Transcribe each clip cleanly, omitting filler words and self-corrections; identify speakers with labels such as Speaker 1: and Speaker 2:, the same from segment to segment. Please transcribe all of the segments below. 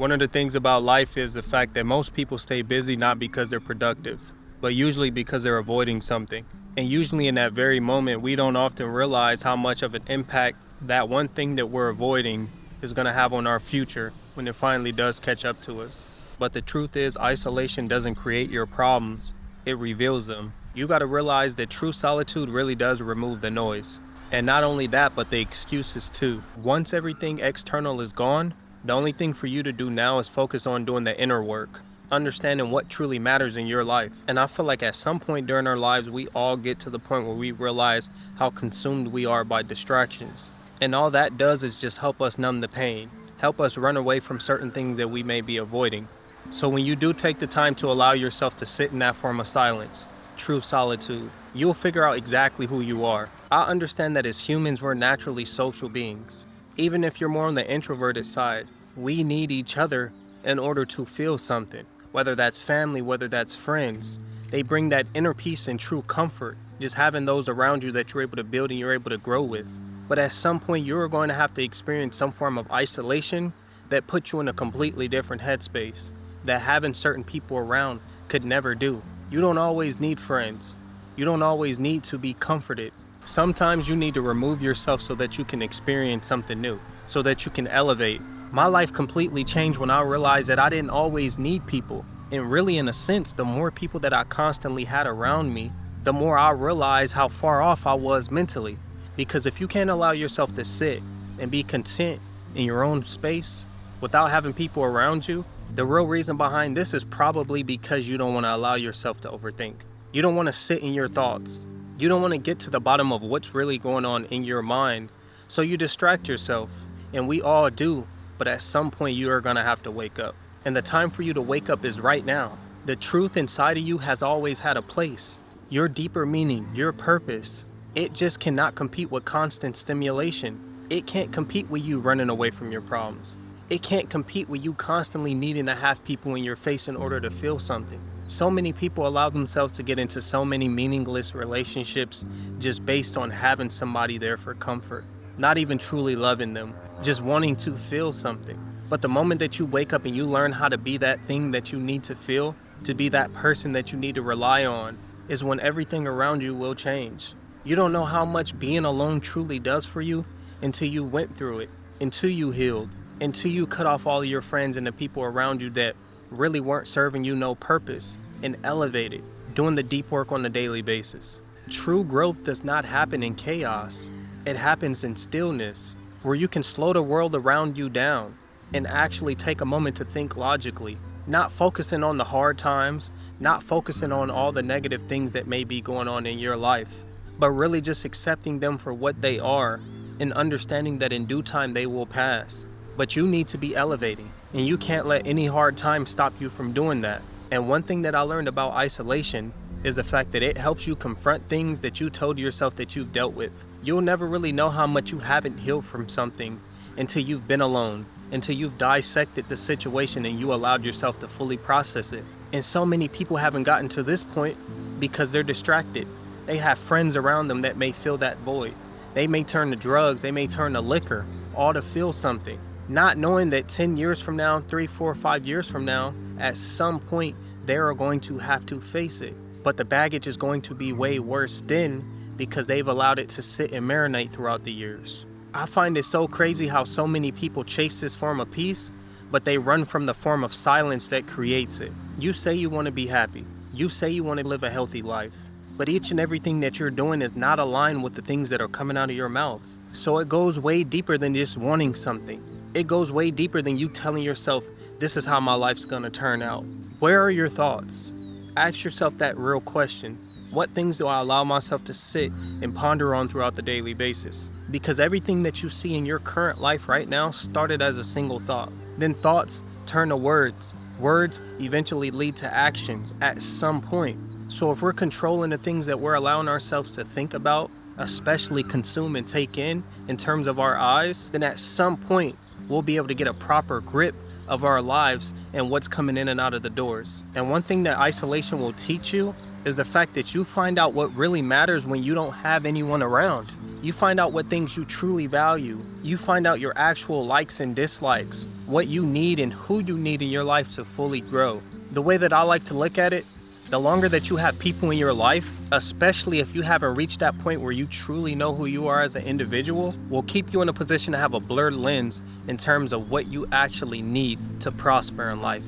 Speaker 1: One of the things about life is the fact that most people stay busy not because they're productive, but usually because they're avoiding something. And usually in that very moment, we don't often realize how much of an impact that one thing that we're avoiding is going to have on our future when it finally does catch up to us. But the truth is, isolation doesn't create your problems, it reveals them. You got to realize that true solitude really does remove the noise. And not only that, but the excuses too. Once everything external is gone, the only thing for you to do now is focus on doing the inner work, understanding what truly matters in your life. And I feel like at some point during our lives, we all get to the point where we realize how consumed we are by distractions. And all that does is just help us numb the pain, help us run away from certain things that we may be avoiding. So when you do take the time to allow yourself to sit in that form of silence, true solitude, you'll figure out exactly who you are. I understand that as humans, we're naturally social beings. Even if you're more on the introverted side, we need each other in order to feel something. Whether that's family, whether that's friends, they bring that inner peace and true comfort, just having those around you that you're able to build and you're able to grow with. But at some point, you're going to have to experience some form of isolation that puts you in a completely different headspace that having certain people around could never do. You don't always need friends. You don't always need to be comforted. Sometimes you need to remove yourself so that you can experience something new, so that you can elevate. My life completely changed when I realized that I didn't always need people. And really, in a sense, the more people that I constantly had around me, the more I realized how far off I was mentally. Because if you can't allow yourself to sit and be content in your own space without having people around you, the real reason behind this is probably because you don't want to allow yourself to overthink. You don't want to sit in your thoughts. You don't want to get to the bottom of what's really going on in your mind. So you distract yourself. And we all do. But at some point, you are going to have to wake up. And the time for you to wake up is right now. The truth inside of you has always had a place. Your deeper meaning, your purpose, it just cannot compete with constant stimulation. It can't compete with you running away from your problems. It can't compete with you constantly needing to have people in your face in order to feel something. So many people allow themselves to get into so many meaningless relationships just based on having somebody there for comfort, not even truly loving them, just wanting to feel something. But the moment that you wake up and you learn how to be that thing that you need to feel, to be that person that you need to rely on, is when everything around you will change. You don't know how much being alone truly does for you until you went through it, until you healed, until you cut off all of your friends and the people around you that really weren't serving you no purpose, and elevated, doing the deep work on a daily basis. True growth does not happen in chaos. It happens in stillness, where you can slow the world around you down and actually take a moment to think logically, not focusing on the hard times, not focusing on all the negative things that may be going on in your life, but really just accepting them for what they are and understanding that in due time they will pass. But you need to be elevating, and you can't let any hard time stop you from doing that. And one thing that I learned about isolation is the fact that it helps you confront things that you told yourself that you've dealt with. You'll never really know how much you haven't healed from something until you've been alone, until you've dissected the situation and you allowed yourself to fully process it. And so many people haven't gotten to this point because they're distracted. They have friends around them that may fill that void. They may turn to drugs, they may turn to liquor, all to feel something. Not knowing that 10 years from now, 3, 4, 5 years from now, at some point, they are going to have to face it. But the baggage is going to be way worse then because they've allowed it to sit and marinate throughout the years. I find it so crazy how so many people chase this form of peace, but they run from the form of silence that creates it. You say you want to be happy. You say you want to live a healthy life. But each and everything that you're doing is not aligned with the things that are coming out of your mouth. So it goes way deeper than just wanting something. It goes way deeper than you telling yourself, this is how my life's gonna turn out. Where are your thoughts? Ask yourself that real question. What things do I allow myself to sit and ponder on throughout the daily basis? Because everything that you see in your current life right now started as a single thought. Then thoughts turn to words. Words eventually lead to actions at some point. So if we're controlling the things that we're allowing ourselves to think about, especially consume and take in terms of our eyes, then at some point, we'll be able to get a proper grip of our lives and what's coming in and out of the doors. And one thing that isolation will teach you is the fact that you find out what really matters when you don't have anyone around. You find out what things you truly value. You find out your actual likes and dislikes, what you need and who you need in your life to fully grow. The way that I like to look at it, the longer that you have people in your life, especially if you haven't reached that point where you truly know who you are as an individual, will keep you in a position to have a blurred lens in terms of what you actually need to prosper in life.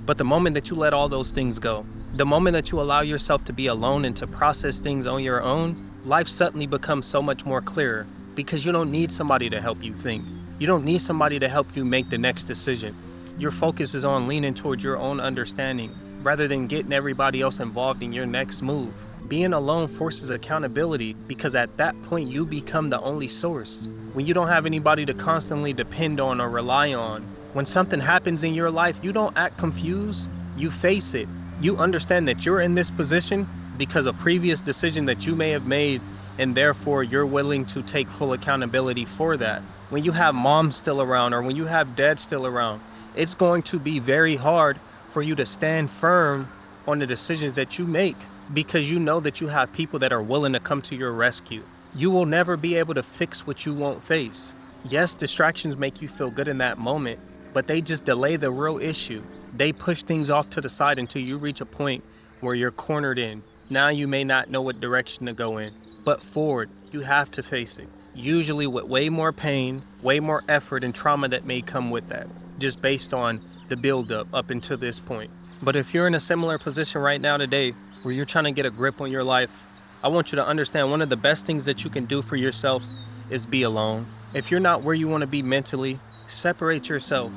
Speaker 1: But the moment that you let all those things go, the moment that you allow yourself to be alone and to process things on your own, life suddenly becomes so much more clearer because you don't need somebody to help you think. You don't need somebody to help you make the next decision. Your focus is on leaning towards your own understanding rather than getting everybody else involved in your next move. Being alone forces accountability because at that point you become the only source. When you don't have anybody to constantly depend on or rely on, when something happens in your life, you don't act confused, you face it. You understand that you're in this position because of previous decision that you may have made, and therefore you're willing to take full accountability for that. When you have mom still around or when you have dad still around, it's going to be very hard for you to stand firm on the decisions that you make because you know that you have people that are willing to come to your rescue. You will never be able to fix what you won't face. Yes, distractions make you feel good in that moment, but they just delay the real issue. They push things off to the side until you reach a point where you're cornered in. Now you may not know what direction to go in, but forward, you have to face it. Usually with way more pain, way more effort and trauma that may come with that, just based on the buildup up until this point. But if you're in a similar position right now today, where you're trying to get a grip on your life, I want you to understand one of the best things that you can do for yourself is be alone. If you're not where you want to be mentally, separate yourself.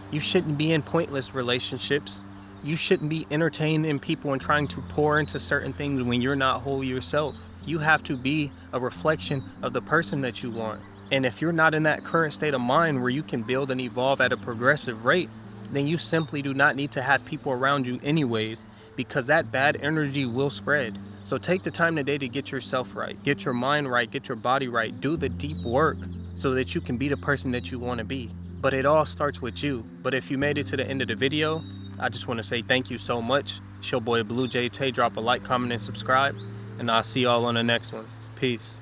Speaker 1: You shouldn't be in pointless relationships. You shouldn't be entertaining people and trying to pour into certain things when you're not whole yourself. You have to be a reflection of the person that you want. And if you're not in that current state of mind where you can build and evolve at a progressive rate, then you simply do not need to have people around you anyways, because that bad energy will spread. So take the time today to get yourself right, get your mind right, get your body right, do the deep work so that you can be the person that you want to be. But it all starts with you. But if you made it to the end of the video, I just want to say thank you so much. It's your boy Blue Jay Tay. Drop a like, comment, and subscribe. And I'll see y'all on the next one. Peace.